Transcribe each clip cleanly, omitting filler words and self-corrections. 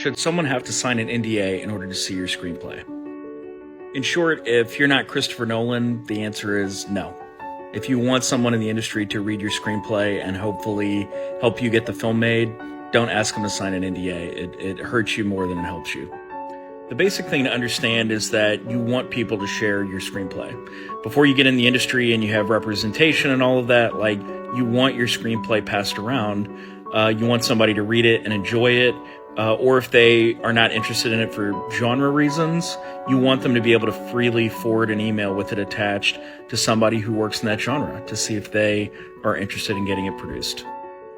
Should someone have to sign an NDA in order to see your screenplay? In short, if you're not Christopher Nolan, the answer is no. If you want someone in the industry to read your screenplay and hopefully help you get the film made, don't ask them to sign an NDA. It hurts you more than it helps you. The basic thing to understand is that you want people to share your screenplay. Before you get in the industry and you have representation and all of that, like, you want your screenplay passed around. You want somebody to read it and enjoy it. Or if they are not interested in it for genre reasons, you want them to be able to freely forward an email with it attached to somebody who works in that genre to see if they are interested in getting it produced.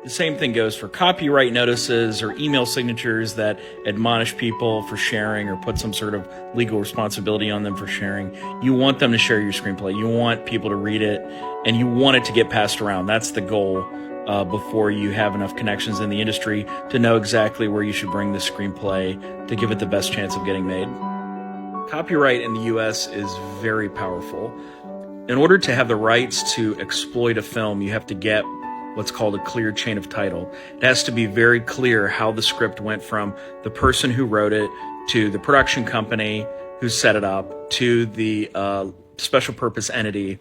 The same thing goes for copyright notices or email signatures that admonish people for sharing or put some sort of legal responsibility on them for sharing. You want them to share your screenplay. You want people to read it, and you want it to get passed around. That's the goal. Before you have enough connections in the industry to know exactly where you should bring the screenplay to give it the best chance of getting made. Copyright in the US is very powerful. In order to have the rights to exploit a film, you have to get what's called a clear chain of title. It has to be very clear how the script went from the person who wrote it to the production company who set it up to the special purpose entity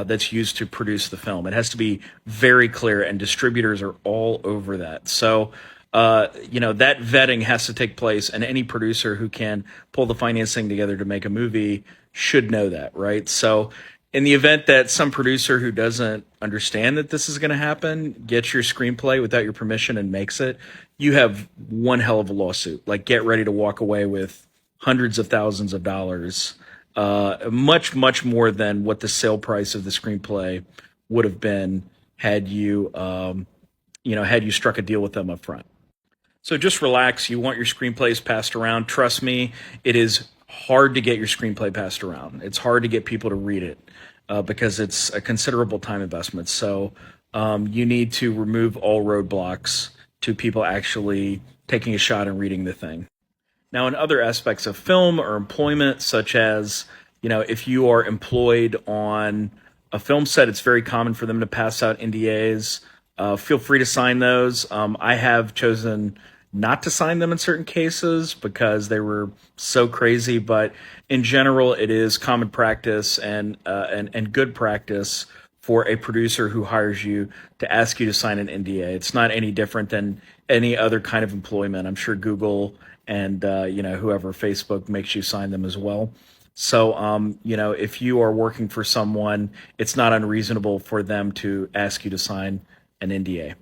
that's used to produce the film. It has to be very clear, and distributors are all over that. So, that vetting has to take place, and any producer who can pull the financing together to make a movie should know that, right? So, in the event that some producer who doesn't understand that this is going to happen gets your screenplay without your permission and makes it, you have one hell of a lawsuit. Like, get ready to walk away with hundreds of thousands of dollars. Much, much more than what the sale price of the screenplay would have been had you struck a deal with them up front. So just relax. You want your screenplays passed around. Trust me, it is hard to get your screenplay passed around. It's hard to get people to read it because it's a considerable time investment. So you need to remove all roadblocks to people actually taking a shot and reading the thing. Now, in other aspects of film or employment, such as, if you are employed on a film set, it's very common for them to pass out NDAs. Feel free to sign those. I have chosen not to sign them in certain cases because they were so crazy, but in general, it is common practice and good practice for a producer who hires you to ask you to sign an NDA. It's not any different than any other kind of employment. I'm sure Google and whoever, Facebook, makes you sign them as well. So if you are working for someone, it's not unreasonable for them to ask you to sign an NDA.